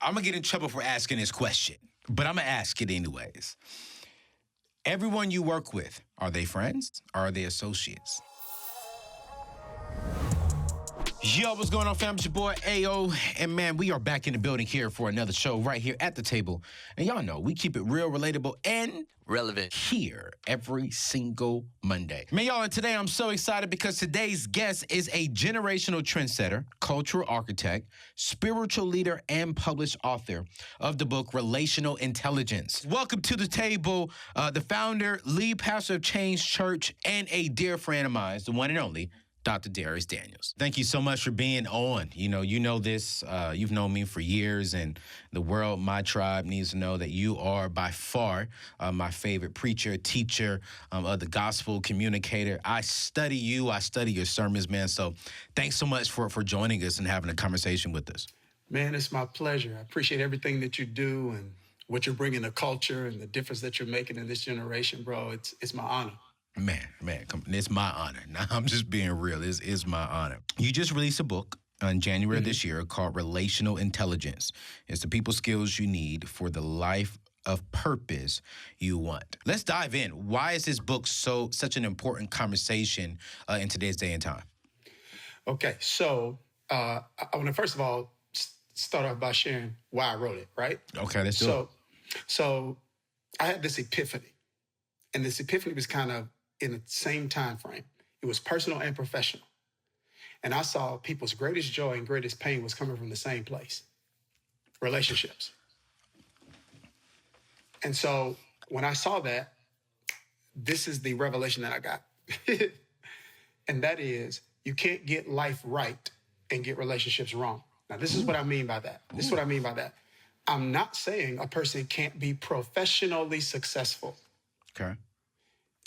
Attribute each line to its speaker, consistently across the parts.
Speaker 1: I'm going to get in trouble for asking this question, but I'm going to ask it anyways. Everyone you work with, are they friends or are they associates? Yo, what's going on, fam? It's your boy, Ayo. And man, we are back in the building here for another show right here at the table. And y'all know, we keep it real, relatable, and
Speaker 2: relevant
Speaker 1: here every single Monday. Man, y'all, and today I'm so excited because today's guest is a generational trendsetter, cultural architect, spiritual leader, and published author of the book Relational Intelligence. Welcome to the table, the founder, lead pastor of Change Church, and a dear friend of mine, the one and only Dr. Dharius Daniels. Thank you so much for being on. You know this. You've known me for years, and the world, my tribe, needs to know that you are by far my favorite preacher, teacher of the gospel, communicator. I study you. I study your sermons, man. So thanks so much for joining us and having a conversation with us.
Speaker 3: Man, it's my pleasure. I appreciate everything that you do and what you're bringing to culture and the difference that you're making in this generation, bro. It's my honor.
Speaker 1: Man, it's my honor. Now, I'm just being real. It's my honor. You just released a book in January of this year called Relational Intelligence. It's the people skills you need for the life of purpose you want. Let's dive in. Why is this book such an important conversation in today's day and time?
Speaker 3: Okay, so I want to first of all start off by sharing why I wrote it, right?
Speaker 1: Okay, let's do it.
Speaker 3: So I had this epiphany, and this epiphany was kind of in the same time frame. It was personal and professional. And I saw people's greatest joy and greatest pain was coming from the same place, relationships. And so when I saw that, this is the revelation that I got. And that is, you can't get life right and get relationships wrong. Now, this is what I mean by that. This is what I mean by that. I'm not saying a person can't be professionally successful.
Speaker 1: Okay.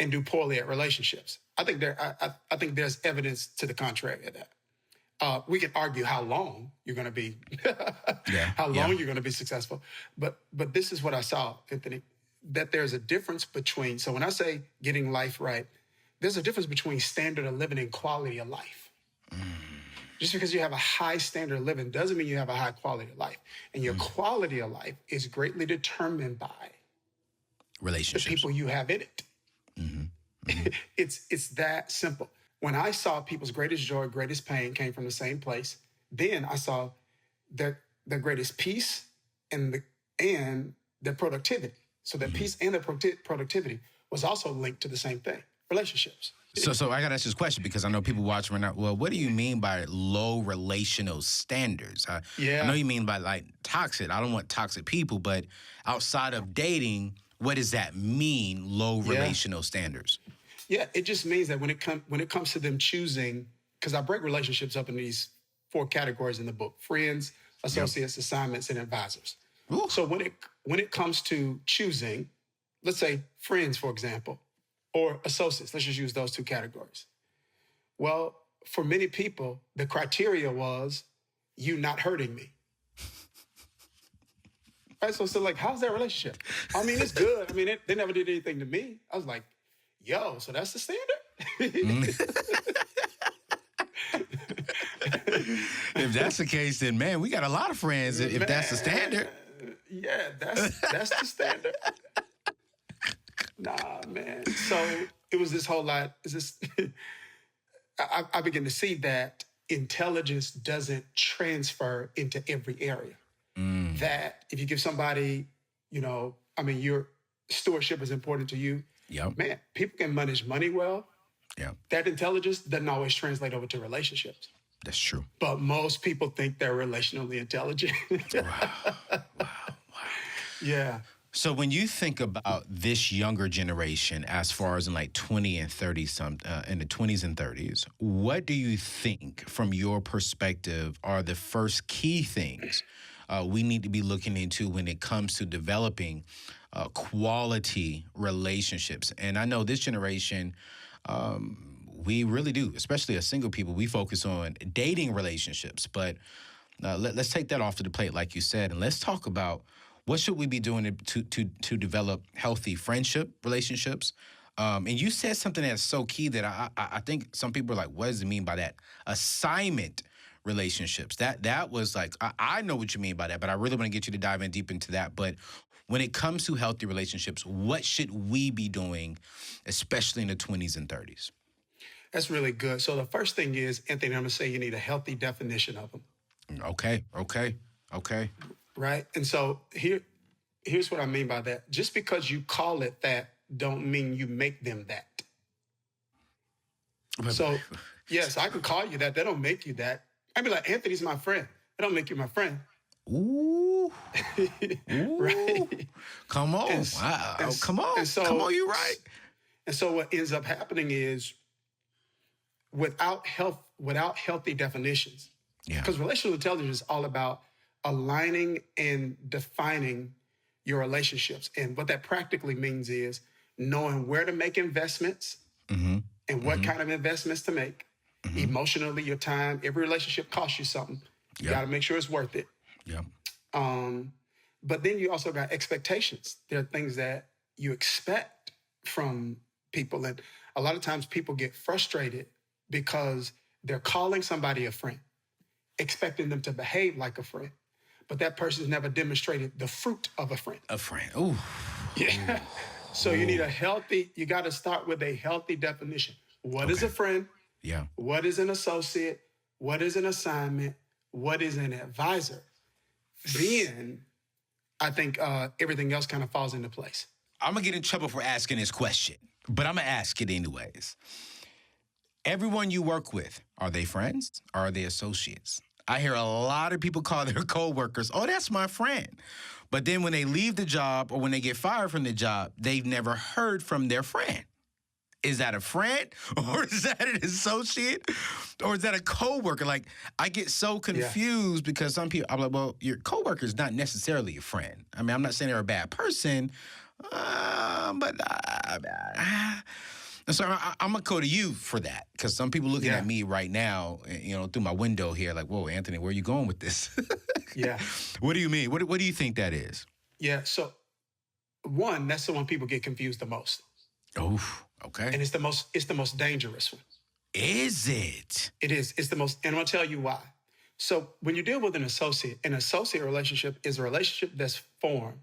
Speaker 3: And do poorly at relationships. I think there's evidence to the contrary of that. We can argue how long you're going to be, you're going to be successful. But this is what I saw, Anthony, that there's a difference between, so when I say getting life right, there's a difference between standard of living and quality of life. Just because you have a high standard of living doesn't mean you have a high quality of life. And your quality of life is greatly determined by
Speaker 1: relationships,
Speaker 3: the people you have in it. It's that simple. When I saw people's greatest joy, greatest pain came from the same place, then I saw their greatest peace and their productivity. So their peace and their productivity was also linked to the same thing, relationships.
Speaker 1: So I got to ask this question because I know people watching right now. Well, what do you mean by low relational standards? I know you mean by like toxic. I don't want toxic people, but outside of dating, what does that mean, low relational standards?
Speaker 3: Yeah, it just means that when it comes to them choosing, because I break relationships up in these 4 categories in the book: friends, associates, assignments, and advisors. Ooh. So when it comes to choosing, let's say friends, for example, or associates, let's just use those 2 categories. Well, for many people, the criteria was you not hurting me. Right, so like, how's that relationship? I mean, it's good. I mean, they never did anything to me. I was like, yo, so that's the standard?
Speaker 1: If that's the case, then man, we got a lot of friends. If that's the standard,
Speaker 3: yeah, that's the standard. Nah, man. So it was this whole lot. I began to see that intelligence doesn't transfer into every area. That if you give somebody, your stewardship is important to you.
Speaker 1: Yeah, man,
Speaker 3: people can manage money well.
Speaker 1: Yeah,
Speaker 3: that intelligence doesn't always translate over to relationships.
Speaker 1: That's true.
Speaker 3: But most people think they're relationally intelligent.
Speaker 1: Wow.
Speaker 3: Yeah.
Speaker 1: So when you think about this younger generation, as far as in like 20 and 30, in the 20s and 30s, what do you think, from your perspective, are the first key things we need to be looking into when it comes to developing quality relationships? And I know this generation, we really do, especially as single people, we focus on dating relationships. But let's take that off to the plate, like you said, and let's talk about what should we be doing to develop healthy friendship relationships. And you said something that's so key that I think some people are like, what does it mean by that? Assignment relationships. That was like, I know what you mean by that, but I really want to get you to dive in deep into that. But when it comes to healthy relationships, what should we be doing, especially in the 20s and 30s?
Speaker 3: That's really good. So the first thing is, Anthony, I'm going to say you need a healthy definition of them.
Speaker 1: Okay.
Speaker 3: Right? And so here's what I mean by that. Just because you call it that don't mean you make them that. So, yes, I can call you that. That don't make you that. I'd be like, Anthony's my friend. That don't make you my friend.
Speaker 1: Ooh.
Speaker 3: Right?
Speaker 1: Come on. Come on, you're right.
Speaker 3: And so what ends up happening is without healthy definitions, because relational intelligence is all about aligning and defining your relationships. And what that practically means is knowing where to make investments and what kind of investments to make. Emotionally, your time, every relationship costs you something. You got to make sure it's worth it.
Speaker 1: Yeah.
Speaker 3: But then you also got expectations. There are things that you expect from people. And a lot of times people get frustrated because they're calling somebody a friend, expecting them to behave like a friend. But that person's never demonstrated the fruit of a friend.
Speaker 1: A friend. Ooh.
Speaker 3: Yeah. So you need you got to start with a healthy definition. What is a friend?
Speaker 1: Yeah.
Speaker 3: What is an associate? What is an assignment? What is an advisor? Then I think everything else kind of falls into place.
Speaker 1: I'm going to get in trouble for asking this question, but I'm going to ask it anyways. Everyone you work with, are they friends or are they associates? I hear a lot of people call their coworkers, oh, that's my friend. But then when they leave the job or when they get fired from the job, they've never heard from their friend. Is that a friend or is that an associate or is that a coworker? Like, I get so confused because some people, I'm like, well, your coworker is not necessarily a friend. I mean, I'm not saying they're a bad person, but so I'm going to go to you for that because some people looking at me right now, through my window here, like, whoa, Anthony, where are you going with this? What do you mean? What do you think that is?
Speaker 3: Yeah. So one, that's the one people get confused the most.
Speaker 1: Oh, okay.
Speaker 3: And it's the most dangerous one.
Speaker 1: Is it?
Speaker 3: It is. It's the most, and I'm going to tell you why. So when you deal with an associate relationship is a relationship that's formed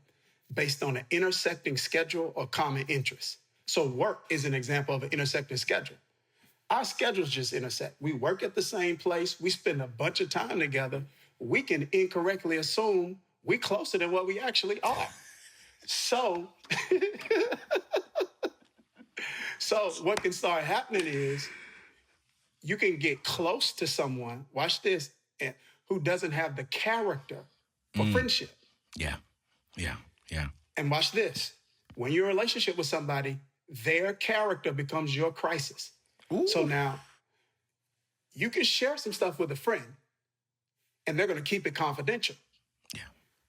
Speaker 3: based on an intersecting schedule or common interests. So work is an example of an intersecting schedule. Our schedules just intersect. We work at the same place. We spend a bunch of time together. We can incorrectly assume we're closer than what we actually are. So what can start happening is you can get close to someone, watch this, who doesn't have the character for friendship.
Speaker 1: Yeah.
Speaker 3: And watch this. When you're in a relationship with somebody, their character becomes your crisis. Ooh. So now you can share some stuff with a friend and they're going to keep it confidential.
Speaker 1: Yeah.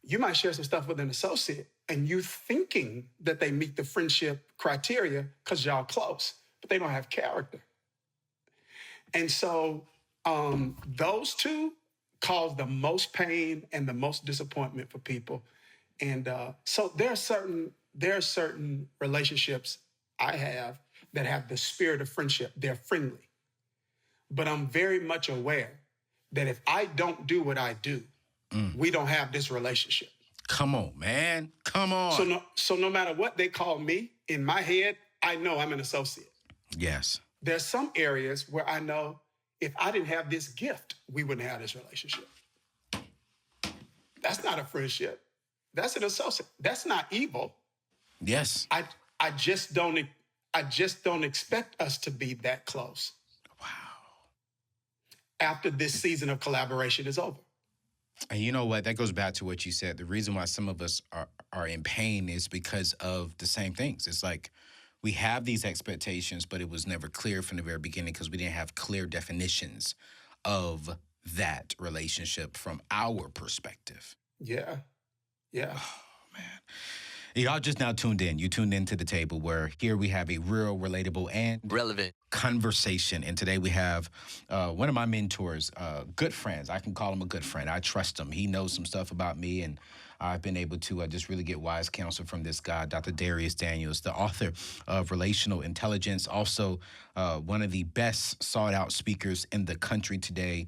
Speaker 3: You might share some stuff with an associate and you thinking that they meet the friendship criteria because y'all close, but they don't have character. And so those two cause the most pain and the most disappointment for people. And so there are certain relationships I have that have the spirit of friendship. They're friendly. But I'm very much aware that if I don't do what I do, we don't have this relationship.
Speaker 1: Come on, man. Come on.
Speaker 3: So no matter what they call me, in my head, I know I'm an associate.
Speaker 1: Yes.
Speaker 3: There's some areas where I know if I didn't have this gift, we wouldn't have this relationship. That's not a friendship. That's an associate. That's not evil.
Speaker 1: Yes.
Speaker 3: I just don't expect us to be that close.
Speaker 1: Wow.
Speaker 3: After this season of collaboration is over.
Speaker 1: And you know what? That goes back to what you said. The reason why some of us are in pain is because of the same things. It's like we have these expectations, but it was never clear from the very beginning because we didn't have clear definitions of that relationship from our perspective.
Speaker 3: Yeah. Yeah.
Speaker 1: Oh, man. Y'all just now tuned in. You tuned into the table where here we have a real, relatable, and relevant conversation. And today we have one of my mentors, good friends. I can call him a good friend. I trust him. He knows some stuff about me, and I've been able to just really get wise counsel from this guy, Dr. Dharius Daniels, the author of Relational Intelligence, also one of the best sought-out speakers in the country today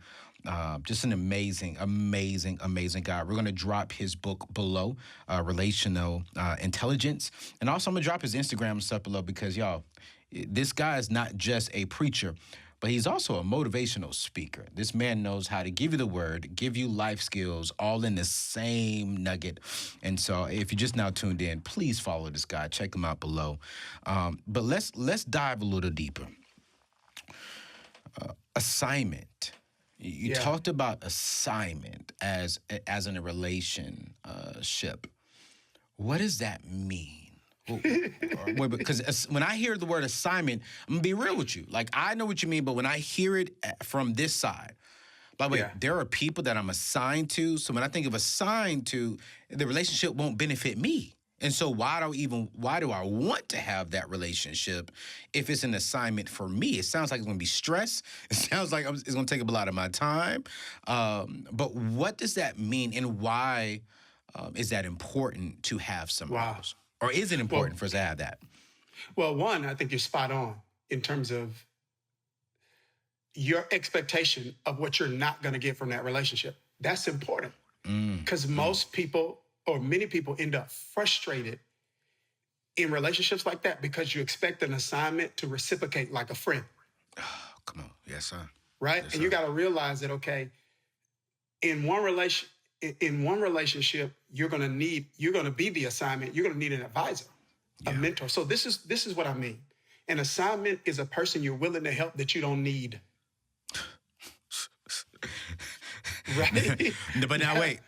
Speaker 1: Just an amazing, amazing, amazing guy. We're going to drop his book below, Relational Intelligence. And also, I'm going to drop his Instagram and stuff below because, y'all, this guy is not just a preacher, but he's also a motivational speaker. This man knows how to give you the word, give you life skills, all in the same nugget. And so if you're just now tuned in, please follow this guy. Check him out below. But let's dive a little deeper. Assignment. You talked about assignment as in a relationship. What does that mean? Because when I hear the word assignment, I'm gonna be real with you. Like, I know what you mean, but when I hear it from this side, by the way, there are people that I'm assigned to. So when I think of assigned to, the relationship won't benefit me. And so why do I want to have that relationship if it's an assignment for me? It sounds like it's going to be stress. It sounds like it's going to take up a lot of my time. But what does that mean, and why is that important to have some of those? Or is it important for us to have that?
Speaker 3: Well, one, I think you're spot on in terms of your expectation of what you're not going to get from that relationship. That's important because most people, or many people, end up frustrated in relationships like that because you expect an assignment to reciprocate like a friend.
Speaker 1: Oh, come on. Yes, sir.
Speaker 3: Right?
Speaker 1: Yes,
Speaker 3: and you got to realize that, okay, in one relationship, you're going to be the assignment. You're going to need an advisor, a mentor. So this is what I mean. An assignment is a person you're willing to help that you don't need. Right?
Speaker 1: But now wait,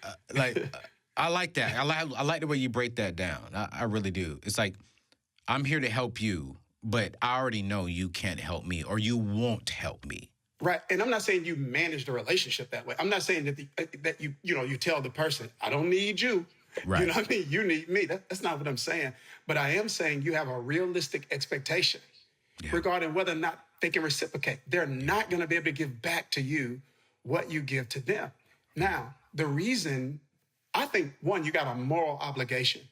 Speaker 1: I like that. I like the way you break that down. I really do. It's like, I'm here to help you, but I already know you can't help me, or you won't help me.
Speaker 3: Right. And I'm not saying you manage the relationship that way. I'm not saying that you tell the person, I don't need you. Right. You know what I mean? You need me. That's not what I'm saying. But I am saying you have a realistic expectation regarding whether or not they can reciprocate. They're not going to be able to give back to you what you give to them. Now, the reason, I think, one, you got a moral obligation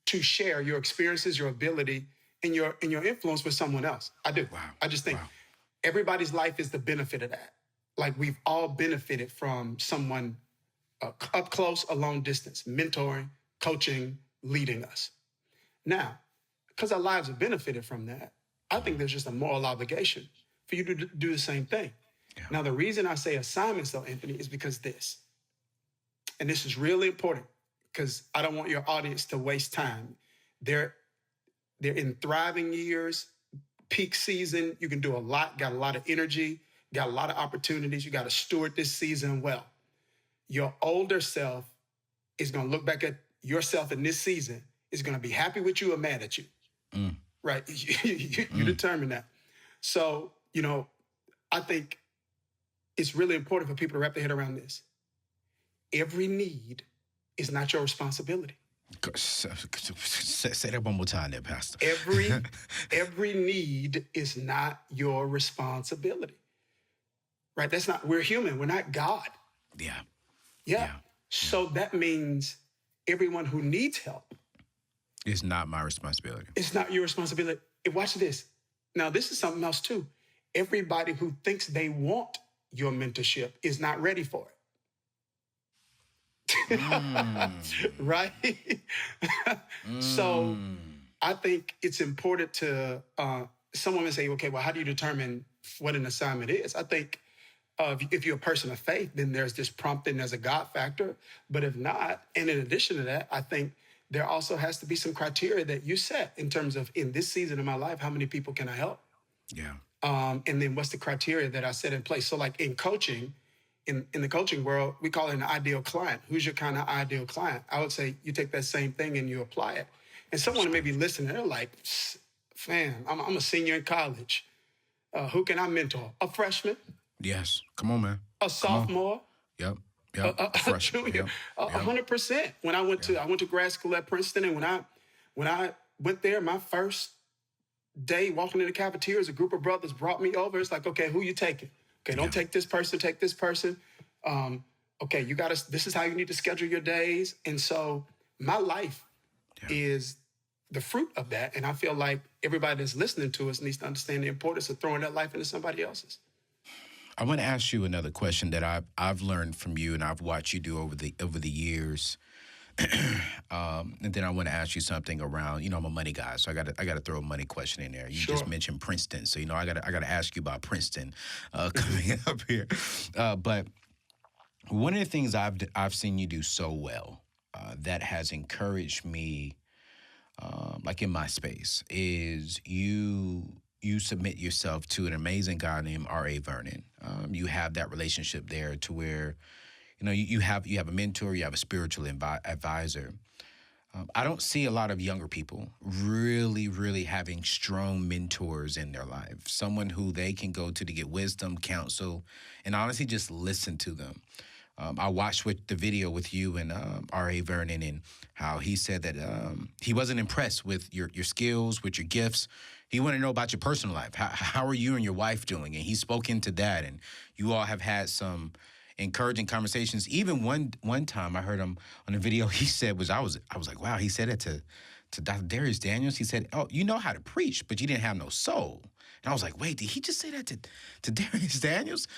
Speaker 3: to share your experiences, your ability, and your influence with someone else. I do. Wow. I just think everybody's life is the benefit of that. Like, we've all benefited from someone up close, a long distance, mentoring, coaching, leading us. Now, because our lives have benefited from that, I think there's just a moral obligation for you to do the same thing. Yeah. Now, the reason I say assignments, though, Anthony, is because this. And this is really important because I don't want your audience to waste time. They're in thriving years, peak season. You can do a lot, got a lot of energy, got a lot of opportunities. You got to steward this season well. Your older self is going to look back at yourself in this season, is going to be happy with you or mad at you. Right? You determine that. So, I think it's really important for people to wrap their head around this. Every need is not your responsibility.
Speaker 1: Say that one more time there, Pastor.
Speaker 3: Every need is not your responsibility. Right? We're human. We're not God. Yeah. So that means everyone who needs help.
Speaker 1: It's not my responsibility.
Speaker 3: It's not your responsibility. Watch this. Now, this is something else too. Everybody who thinks they want your mentorship is not ready for it. Right? So I think it's important to, someone may say, okay, well, how do you determine what an assignment is? I think if you're a person of faith, then there's this prompting, there's a God factor. But if not, and in addition to that, I think there also has to be some criteria that you set in terms of, in this season of my life, how many people can I help?
Speaker 1: Yeah.
Speaker 3: And then what's the criteria that I set in place? So like in coaching, in the coaching world, we call it an ideal client. Who's your kind of ideal client? I would say you take that same thing and you apply it. And someone may be listening, they're like, fam, I'm a senior in college. Who can I mentor? A freshman?
Speaker 1: Yes. Come on, man.
Speaker 3: A sophomore?
Speaker 1: Yep. A
Speaker 3: junior? 100%. When I went to grad school at Princeton, and when I went there, my first day walking in the cafeteria, a group of brothers brought me over. It's like, okay, who you taking? Okay, don't take this person, take this person. Okay, this is how you need to schedule your days. And so my life is the fruit of that. And I feel like everybody that's listening to us needs to understand the importance of throwing that life into somebody else's.
Speaker 1: I want to ask you another question that I've learned from you and I've watched you do over the years. And then I want to ask you something around, I'm a money guy, so I got to throw a money question in there. You
Speaker 3: Sure.
Speaker 1: just mentioned Princeton, so I got to ask you about Princeton coming up here. But one of the things I've seen you do so well that has encouraged me, like in my space, is you submit yourself to an amazing guy named R.A. Vernon. You have that relationship there to where, you have a mentor, you have a spiritual advisor. I don't see a lot of younger people really, really having strong mentors in their life, someone who they can go to get wisdom, counsel, and honestly just listen to them. I watched the video with you and R.A. Vernon and how he said that he wasn't impressed with your skills, with your gifts. He wanted to know about your personal life. How are you and your wife doing? And he spoke into that, and you all have had some encouraging conversations. Even one time I heard him on a video he said I was like, wow, he said it to Dr. Dharius Daniels. He said, oh, you know how to preach, but you didn't have no soul. And I was like, wait, did he just say that to Dharius Daniels?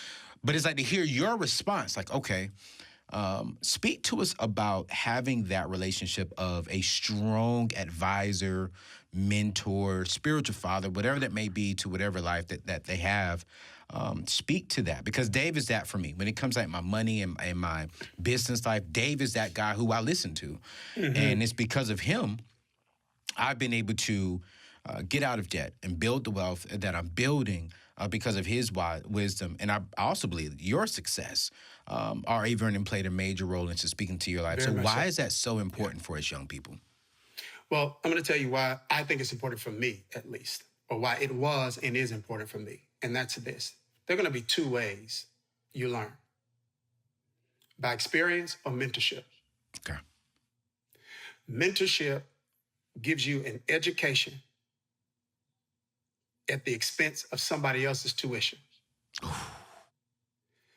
Speaker 1: But it's like to hear your response, like, okay, speak to us about having that relationship of a strong advisor, mentor, spiritual father, whatever that may be to whatever life that they have. Speak to that, because Dave is that for me. When it comes to like my money and my business life, Dave is that guy who I listen to. Mm-hmm. And it's because of him I've been able to get out of debt and build the wealth that I'm building because of his wisdom. And I also believe your success. R.A. Vernon played a major role into speaking to your life.
Speaker 3: Very
Speaker 1: so why
Speaker 3: so.
Speaker 1: is that so important for us young people?
Speaker 3: Well, I'm going to tell you why I think it's important for me, at least, or why it was and is important for me. And that's this. There are going to be two ways you learn: by experience or mentorship.
Speaker 1: Okay.
Speaker 3: Mentorship gives you an education at the expense of somebody else's tuition.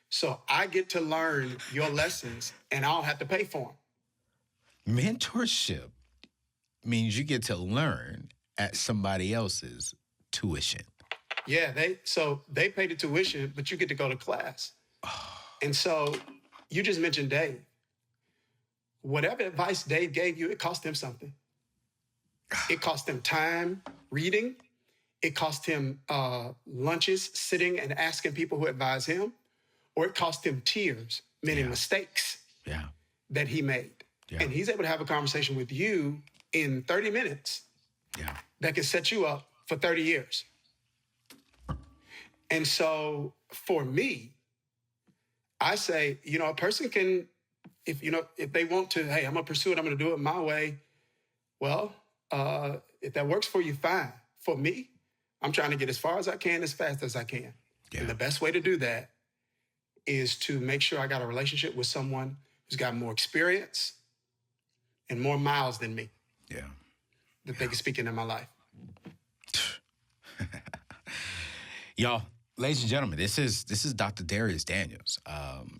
Speaker 3: So I get to learn your lessons and I don't have to pay for them.
Speaker 1: Mentorship means you get to learn at somebody else's tuition.
Speaker 3: Yeah, they pay the tuition, but you get to go to class. And so you just mentioned Dave. Whatever advice Dave gave you, it cost him something. It cost him time reading. It cost him lunches sitting and asking people who advise him. Or it cost him tears, meaning mistakes that he made. Yeah. And he's able to have a conversation with you in 30 minutes that can set you up for 30 years. And so for me, I say, a person can, if they want to, hey, I'm going to pursue it, I'm going to do it my way. Well, if that works for you, fine. For me, I'm trying to get as far as I can, as fast as I can. Yeah. And the best way to do that is to make sure I got a relationship with someone who's got more experience and more miles than me. Yeah. That they can speak into my life.
Speaker 1: Y'all, ladies and gentlemen, this is Dr. Dharius Daniels.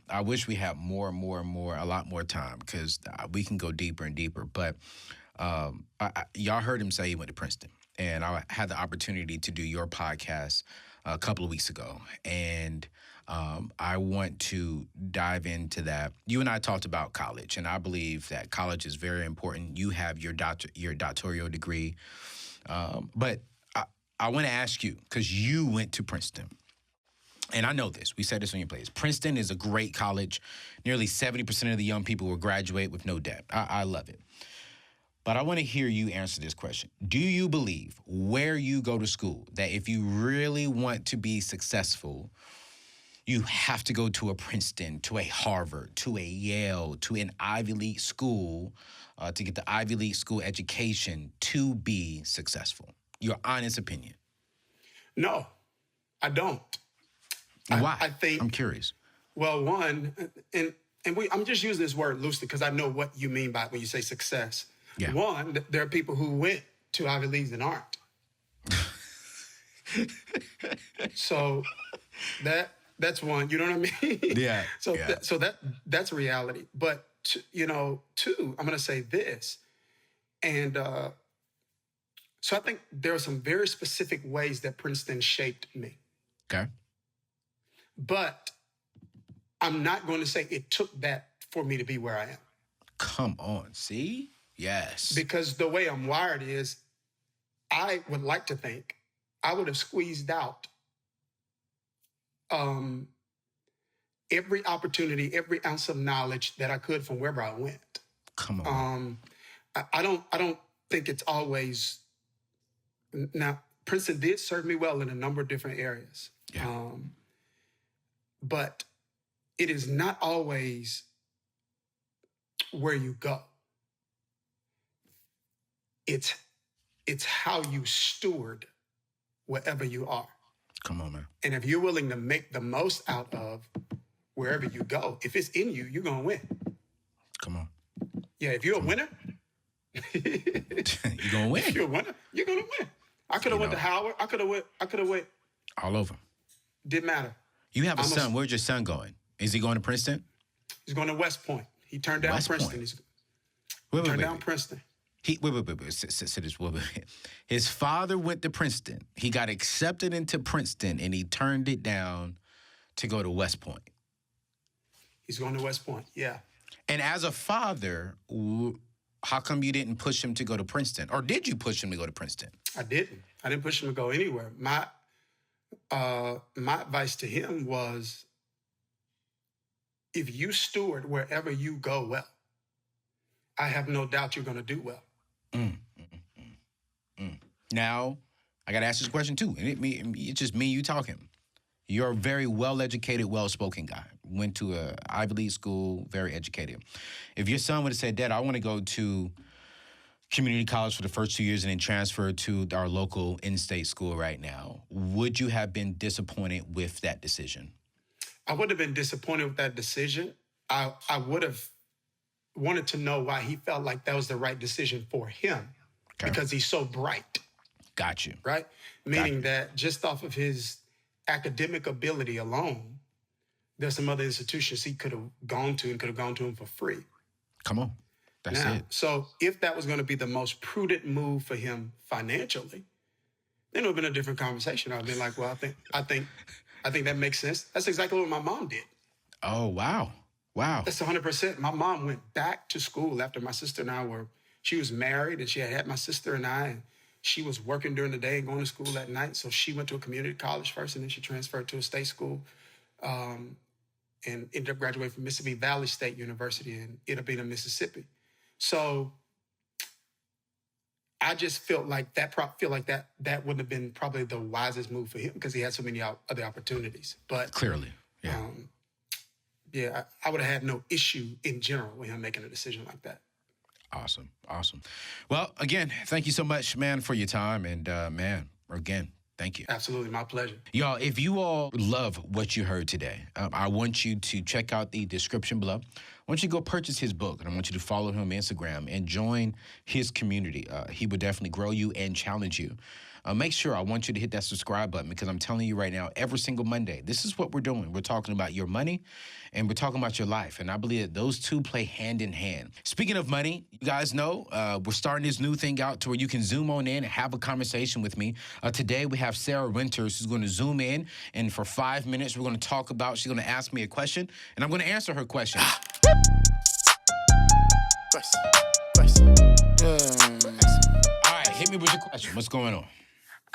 Speaker 1: I wish we had a lot more time, because we can go deeper and deeper. But y'all heard him say he went to Princeton, and I had the opportunity to do your podcast a couple of weeks ago, and I want to dive into that. You and I talked about college, and I believe that college is very important. You have your doctoral degree, but I want to ask you, because you went to Princeton. And I know this. We said this on your place. Princeton is a great college. Nearly 70% of the young people will graduate with no debt. I love it. But I want to hear you answer this question. Do you believe, where you go to school, that if you really want to be successful, you have to go to a Princeton, to a Harvard, to a Yale, to an Ivy League school to get the Ivy League school education to be successful? Your honest opinion.
Speaker 3: No, I don't.
Speaker 1: Why?
Speaker 3: I think,
Speaker 1: I'm curious.
Speaker 3: Well, one, I'm just using this word loosely because I know what you mean by it when you say success. Yeah. One, there are people who went to Ivy Leagues and aren't. So that's one. You know what I mean? Yeah. So that's reality. But two, I'm going to say this, and so I think there are some very specific ways that Princeton shaped me.
Speaker 1: Okay.
Speaker 3: But I'm not going to say it took that for me to be where I am.
Speaker 1: Come on, see? Yes.
Speaker 3: Because the way I'm wired is, I would like to think I would have squeezed out every opportunity, every ounce of knowledge that I could from wherever I went.
Speaker 1: Come on.
Speaker 3: I don't think it's always. Now, Princeton did serve me well in a number of different areas.
Speaker 1: Yeah.
Speaker 3: But it is not always where you go. It's how you steward wherever you are.
Speaker 1: Come on, man.
Speaker 3: And if you're willing to make the most out of wherever you go, if it's in you, you're going to win.
Speaker 1: Come on.
Speaker 3: Yeah, if you're a winner,
Speaker 1: You're going to win.
Speaker 3: if you're a winner, you're going to win. I could have went to Howard. I could have went.
Speaker 1: All over.
Speaker 3: Didn't matter.
Speaker 1: You have a son. Where's your son going? Is he going to Princeton?
Speaker 3: He's going to West Point. He turned down
Speaker 1: West
Speaker 3: Princeton.
Speaker 1: Point.
Speaker 3: He turned down Princeton.
Speaker 1: Wait. His father went to Princeton. He got accepted into Princeton, and he turned it down to go to West Point.
Speaker 3: He's going to West Point, yeah.
Speaker 1: And as a father, how come you didn't push him to go to Princeton? Or did you push him to go to Princeton?
Speaker 3: I didn't. I didn't push him to go anywhere. My advice to him was, if you steward wherever you go well, I have no doubt you're going to do well.
Speaker 1: Now, I got to ask this question too. And it's just me and you talking. You're a very well-educated, well-spoken guy. Went to a Ivy League school, very educated. If your son would have said, Dad, I want to go to community college for the first 2 years and then transfer to our local in-state school right now, would you have been disappointed with that decision?
Speaker 3: I would have been disappointed with that decision. I would have wanted to know why he felt like that was the right decision for him, because he's so bright.
Speaker 1: Got you.
Speaker 3: Right? Meaning that just off of his academic ability alone, there's some other institutions he could have gone to and could have gone to him for free. Come on. That's it. So if that was going to be the most prudent move for him financially, then it would have been a different conversation. I'd been like, well, I think that makes sense. That's exactly what my mom did. Oh, wow. Wow. That's 100%. My mom went back to school after my sister and I she was married and she had my sister and I, and she was working during the day and going to school at night. So she went to a community college first, and then she transferred to a state school and ended up graduating from Mississippi Valley State University in Itta, Mississippi. So I just felt like that wouldn't have been probably the wisest move for him, because he had so many other opportunities. But clearly, yeah. I would have had no issue in general with him making a decision like that. Awesome. Well, again, thank you so much, man, for your time. And, man, again, thank you. Absolutely. My pleasure. Y'all, if you all love what you heard today, I want you to check out the description below. I want you to go purchase his book, and I want you to follow him on Instagram and join his community. He would definitely grow you and challenge you. Make sure, I want you to hit that subscribe button, because I'm telling you right now, every single Monday, this is what we're doing. We're talking about your money, and we're talking about your life. And I believe that those two play hand in hand. Speaking of money, you guys know we're starting this new thing out to where you can Zoom on in and have a conversation with me. Today, we have Sarah Winters, who's going to Zoom in, and for 5 minutes, we're going to talk about, she's going to ask me a question, and I'm going to answer her question. All right, hit me with your question. What's going on?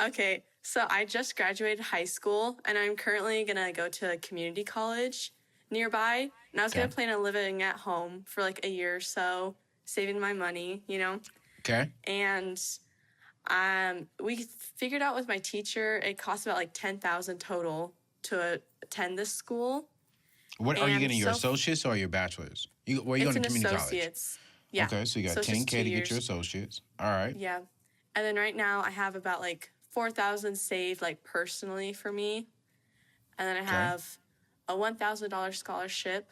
Speaker 2: Okay, so I just graduated high school, and I'm currently going to go to a community college nearby. And I was going to plan on living at home for like a year or so, saving my money, you know?
Speaker 1: Okay.
Speaker 2: And we figured out with my teacher, it costs about like $10,000 total to attend this school.
Speaker 1: What are you getting, your associates or your bachelor's? Where are you going to community
Speaker 2: associates.
Speaker 1: College?
Speaker 2: Yeah.
Speaker 1: Okay, so you got
Speaker 2: associates
Speaker 1: 10K to get your associates. All right.
Speaker 2: Yeah. And then right now I have about like $4,000 saved, like personally for me. And then I have a $1,000 scholarship.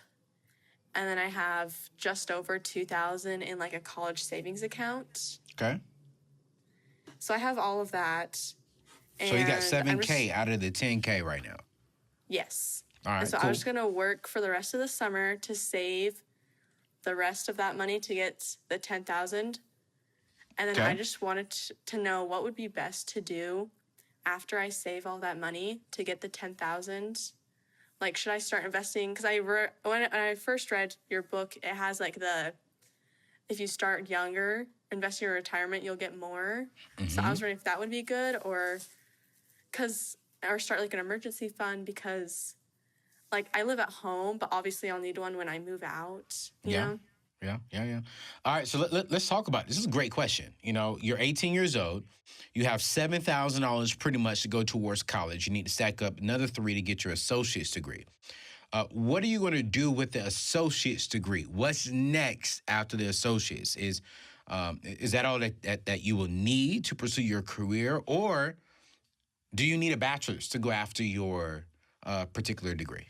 Speaker 2: And then I have just over $2,000 in like a college savings account.
Speaker 1: Okay.
Speaker 2: So I have all of that.
Speaker 1: So you got $7K out of the $10K right now.
Speaker 2: Yes.
Speaker 1: All right.
Speaker 2: And so
Speaker 1: cool.
Speaker 2: I'm just gonna work for the rest of the summer to save the rest of that money to get the $10,000. And then I just wanted to know what would be best to do after I save all that money to get the $10,000. like, should I start investing? Because when I first read your book, it has like if you start younger, invest in your retirement, you'll get more. So I was wondering if that would be good, or start like an emergency fund, because like I live at home, but obviously I'll need one when I move out, you know?
Speaker 1: Yeah. All right, so let's talk about this. This is a great question. You know, you're 18 years old. You have $7,000 pretty much to go towards college. You need to stack up another $3 to get your associate's degree. What are you going to do with the associate's degree? What's next after the associate's? Is that all that you will need to pursue your career, or do you need a bachelor's to go after your particular degree?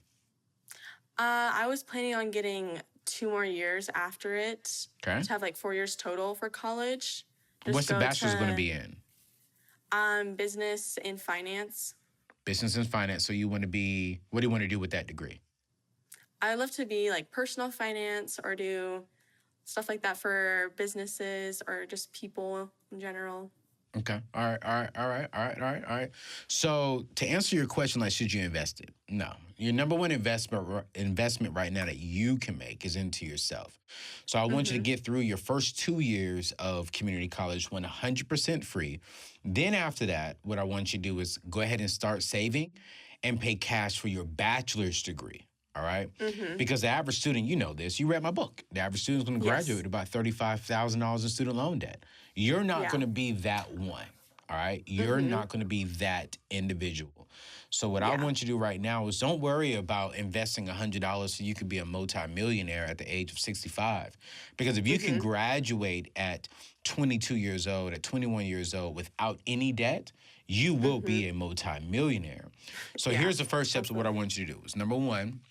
Speaker 2: I was planning on getting 2 more years after it.
Speaker 1: Okay.
Speaker 2: To have like 4 years total for college.
Speaker 1: What's the bachelor's going to be in?
Speaker 2: Business and finance.
Speaker 1: Business and finance. So what do you want to do with that degree?
Speaker 2: I'd love to be like personal finance, or do stuff like that for businesses or just people in general.
Speaker 1: Okay. All right. So to answer your question, like, should you invest it? No. Your number one investment right now that you can make is into yourself. So I want you to get through your first 2 years of community college 100% free. Then after that, what I want you to do is go ahead and start saving and pay cash for your bachelor's degree. All right? Because the average student, you know this, you read my book. The average student is going to graduate with about $35,000 in student loan debt. You're not going to be that one. All right? You're not going to be that individual. So what I want you to do right now is don't worry about investing $100 so you could be a multimillionaire at the age of 65. Because if you can graduate at 22 years old, at 21 years old without any debt, you will be a multimillionaire. So here's the first steps of what I want you to do. Is number one,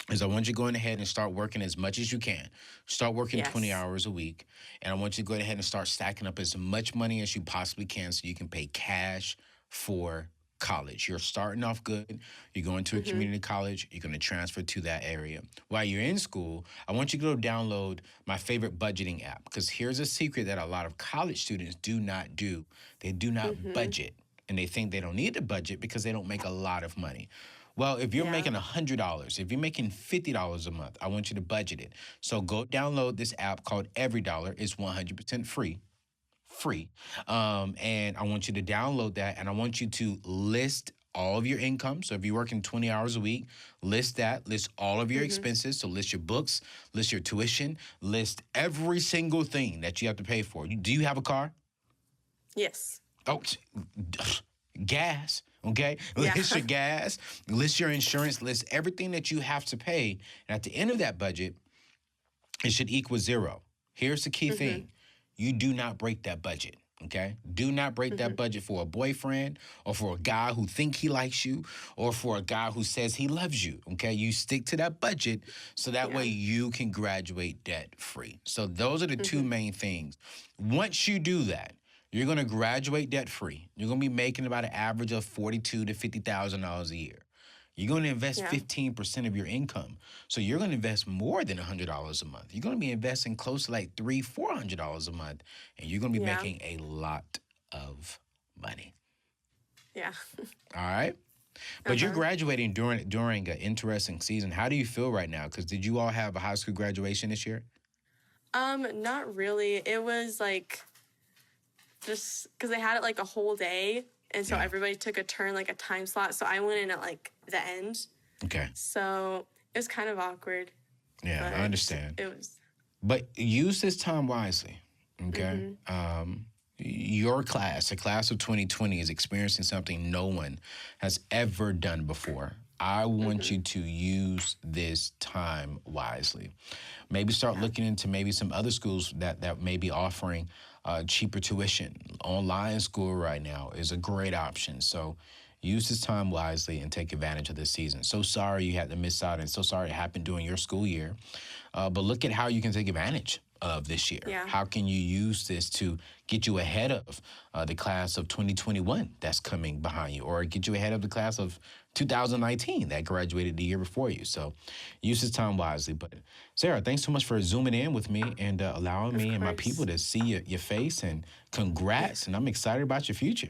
Speaker 1: is I want you to go ahead and start working as much as you can. Start working 20 hours a week. And I want you to go ahead and start stacking up as much money as you possibly can so you can pay cash for college. You're starting off good. You're going to a community college. You're going to transfer to that area. While you're in school, I want you to go download my favorite budgeting app, because here's a secret that a lot of college students do not do. They do not budget, and they think they don't need to budget because they don't make a lot of money. Well, if you're making $100, if you're making $50 a month, I want you to budget it. So go download this app called Every Dollar. It's 100% free. And I want you to download that, and I want you to list all of your income. So if you're working 20 hours a week, list all of your expenses. So list your books, list your tuition, list every single thing that you have to pay for. Do you have a car?
Speaker 2: Yes.
Speaker 1: Oh, gas. Okay? List your gas, list your insurance, list everything that you have to pay. And at the end of that budget, it should equal 0. Here's the key thing. You do not break that budget, okay? Do not break that budget for a boyfriend, or for a guy who thinks he likes you, or for a guy who says he loves you, okay? You stick to that budget so that way you can graduate debt-free. So those are the two main things. Once you do that, you're going to graduate debt-free. You're going to be making about an average of $42,000 to $50,000 a year. You're going to invest 15% of your income. So you're going to invest more than $100 a month. You're going to be investing close to like $300-$400 a month, and you're going to be making a lot of money.
Speaker 2: Yeah.
Speaker 1: All right? But you're graduating during an interesting season. How do you feel right now? Because did you all have a high school graduation this year?
Speaker 2: Not really. It was like just because they had it like a whole day. And so everybody took a turn, like a time slot. So I went in at like the end. Okay. So it was kind of awkward.
Speaker 1: Yeah, I understand.
Speaker 2: It was.
Speaker 1: But use this time wisely, okay? Your class, the class of 2020, is experiencing something no one has ever done before. I want you to use this time wisely. Maybe start looking into maybe some other schools that may be offering cheaper tuition. Online school right now is a great option. So use this time wisely and take advantage of this season. So sorry you had to miss out, and so sorry it happened during your school year. But look at how you can take advantage of this year. Yeah. How can you use this to get you ahead of the class of 2021 that's coming behind you, or get you ahead of the class of 2019 that graduated the year before you? So use this time wisely. But Sarah, thanks so much for zooming in with me and allowing me and my people to see your face, and congrats. And I'm excited about your future.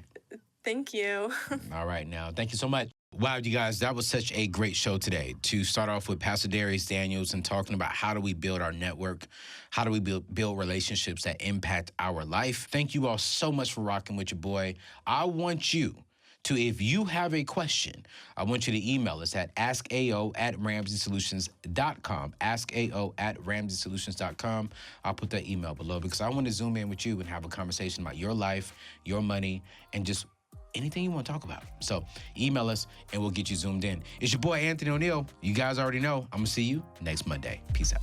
Speaker 2: Thank you.
Speaker 1: All right, now. Thank you so much. Wow, you guys, that was such a great show today. To start off with Pastor Dharius Daniels and talking about how do we build our network, how do we build relationships that impact our life. Thank you all so much for rocking with your boy. I want you to, if you have a question, I want you to email us at askao@ramseysolutions.com, askao@ramseysolutions.com. I'll put that email below because I want to zoom in with you and have a conversation about your life, your money, and just anything you want to talk about. So email us and we'll get you zoomed in. It's your boy, Anthony O'Neill. You guys already know. I'm going to see you next Monday. Peace out.